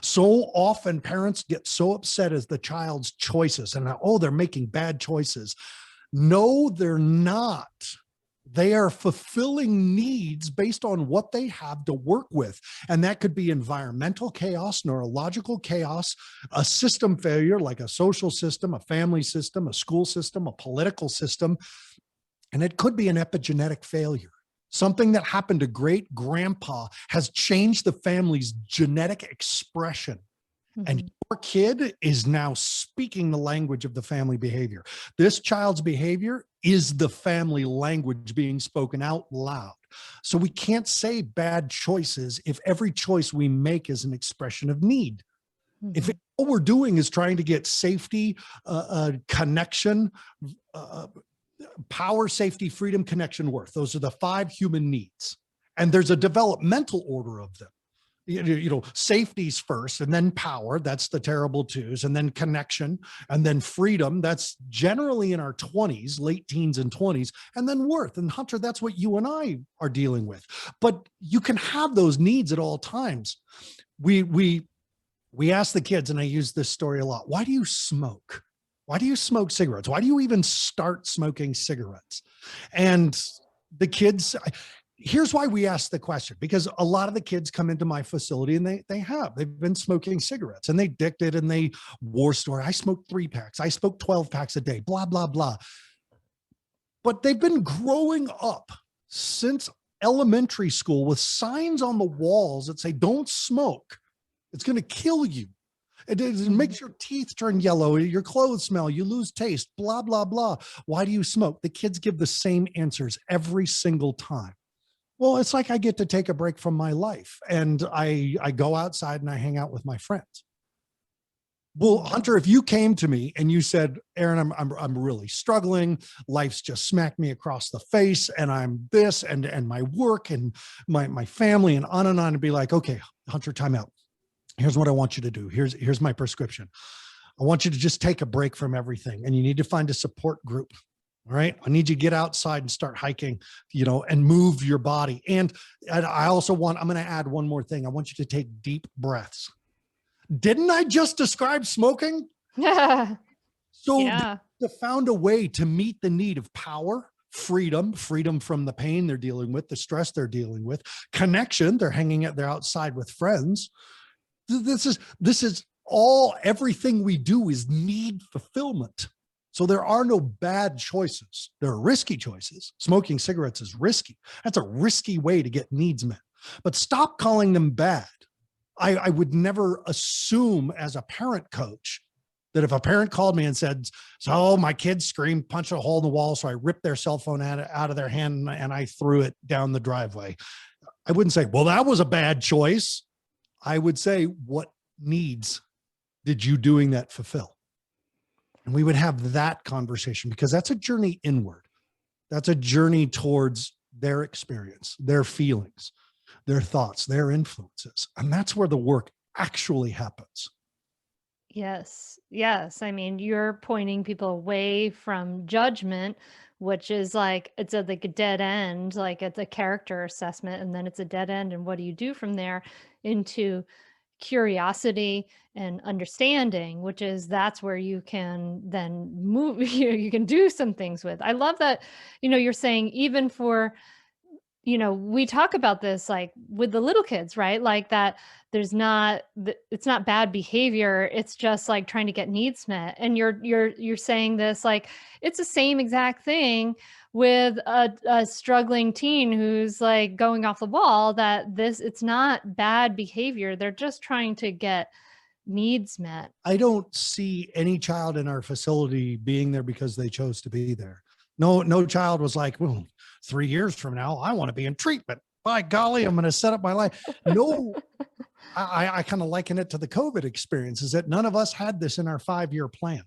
So often parents get so upset as the child's choices and, oh, they're making bad choices. No, they're not. They are fulfilling needs based on what they have to work with. And that could be environmental chaos, neurological chaos, a system failure like a social system, a family system, a school system, a political system. And it could be an epigenetic failure. Something that happened to great grandpa has changed the family's genetic expression. And your kid is now speaking the language of the family behavior. This child's behavior is the family language being spoken out loud. So we can't say bad choices if every choice we make is an expression of need. If all we're doing is trying to get safety, connection, power, safety, freedom, connection, worth. Those are the 5 human needs. And there's a developmental order of them. Safety's first, and then power, that's the terrible twos, and then connection, and then freedom, that's generally in our 20s, late teens and 20s, and then worth. And Hunter, that's what you and I are dealing with. But you can have those needs at all times. We ask the kids, and I use this story a lot, why do you smoke? Why do you smoke cigarettes? Why do you even start smoking cigarettes? And the kids, here's why we ask the question, because a lot of the kids come into my facility and they've been smoking cigarettes and they addicted and they war story. I smoked 3 packs. I smoked 12 packs a day, blah, blah, blah. But they've been growing up since elementary school with signs on the walls that say, don't smoke. It's going to kill you. It makes your teeth turn yellow, your clothes smell, you lose taste, blah, blah, blah. Why do you smoke? The kids give the same answers every single time. Well, it's like I get to take a break from my life and I go outside and I hang out with my friends. Well, Hunter, if you came to me and you said, Aaron, I'm really struggling. Life's just smacked me across the face and I'm this and my work and my family and on, and be like, okay, Hunter, time out. Here's what I want you to do. Here's my prescription. I want you to just take a break from everything and you need to find a support group. All right. I need you to get outside and start hiking, and move your body. And I also I'm going to add one more thing. I want you to take deep breaths. Didn't I just describe smoking? Yeah. So they found a way to meet the need of power, freedom from the pain they're dealing with, the stress they're dealing with, connection. They're outside with friends. This is everything we do is need fulfillment. So there are no bad choices. There are risky choices. Smoking cigarettes is risky. That's a risky way to get needs met, but stop calling them bad. I would never assume as a parent coach that if a parent called me and said, so my kids screamed, punched a hole in the wall, so I ripped their cell phone out of their hand and I threw it down the driveway, I wouldn't say, well, that was a bad choice. I would say, what needs did you doing that fulfill? And we would have that conversation because that's a journey inward. That's a journey towards their experience, their feelings, their thoughts, their influences. And that's where the work actually happens. Yes. Yes. I mean, you're pointing people away from judgment, which is like, it's like a dead end, like it's a character assessment, and then it's a dead end. And what do you do from there into curiosity and understanding, which is that's where you can then move, you can do some things with. I love that, you're saying even for, we talk about this like with the little kids, right? Like that it's not bad behavior. It's just like trying to get needs met. And you're saying this, like, it's the same exact thing with a struggling teen who's like going off the wall, that it's not bad behavior. They're just trying to get needs met. I don't see any child in our facility being there because they chose to be there. No child was like, well, 3 years from now, I want to be in treatment. By golly, I'm going to set up my life. No, I kind of liken it to the COVID experience, is that none of us had this in our 5-year plan.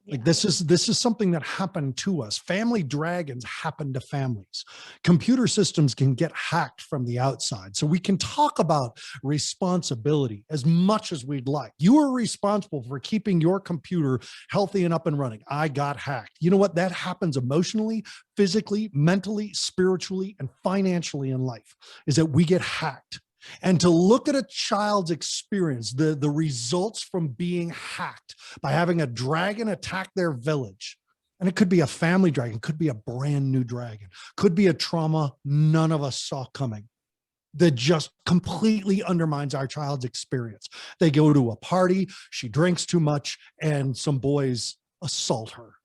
Like this is something that happened to us. Family dragons happen to families. Computer systems can get hacked from the outside. So we can talk about responsibility as much as we'd like. You are responsible for keeping your computer healthy and up and running. I got hacked. You know what? That happens emotionally, physically, mentally, spiritually, and financially in life, is that we get hacked. And to look at a child's experience, the results from being hacked by having a dragon attack their village. And it could be a family dragon, could be a brand new dragon, could be a trauma none of us saw coming that just completely undermines our child's experience. They go to a party, she drinks too much, and some boys assault her.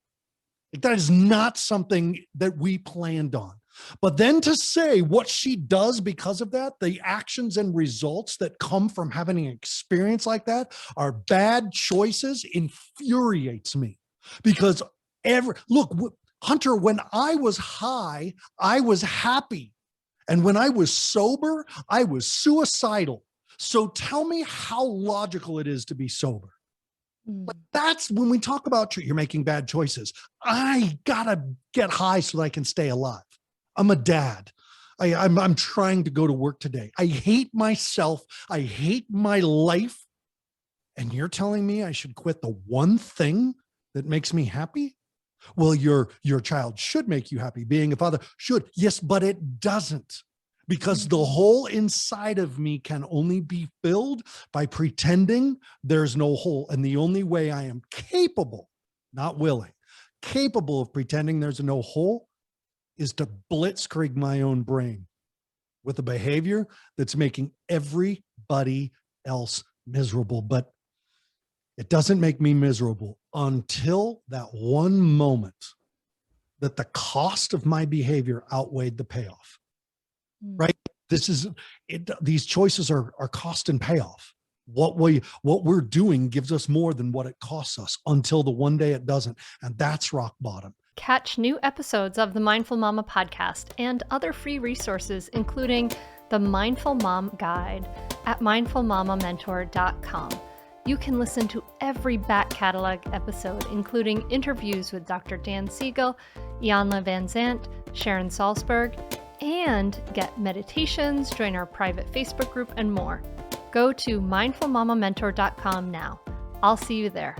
Like, that is not something that we planned on. But then to say what she does because of that, the actions and results that come from having an experience like that are bad choices, infuriates me. Because Hunter, when I was high, I was happy. And when I was sober, I was suicidal. So tell me how logical it is to be sober. But that's when we talk about you're making bad choices. I gotta get high so that I can stay alive. I'm a dad. I'm trying to go to work today. I hate myself. I hate my life. And you're telling me I should quit the one thing that makes me happy? Well, your child should make you happy. Being a father should. Yes, but it doesn't. Because the hole inside of me can only be filled by pretending there's no hole. And the only way I am capable, not willing, capable of pretending there's no hole is to blitzkrieg my own brain with a behavior that's making everybody else miserable. But it doesn't make me miserable until that one moment that the cost of my behavior outweighed the payoff. Right? These choices are cost and payoff. What we're doing gives us more than what it costs us until the one day it doesn't. And that's rock bottom. Catch new episodes of the Mindful Mama podcast and other free resources, including the Mindful Mom Guide at mindfulmamamentor.com. You can listen to every back catalog episode, including interviews with Dr. Dan Siegel, Ianla Van Zant, Sharon Salzberg, and get meditations, join our private Facebook group, and more. Go to mindfulmamamentor.com now. I'll see you there.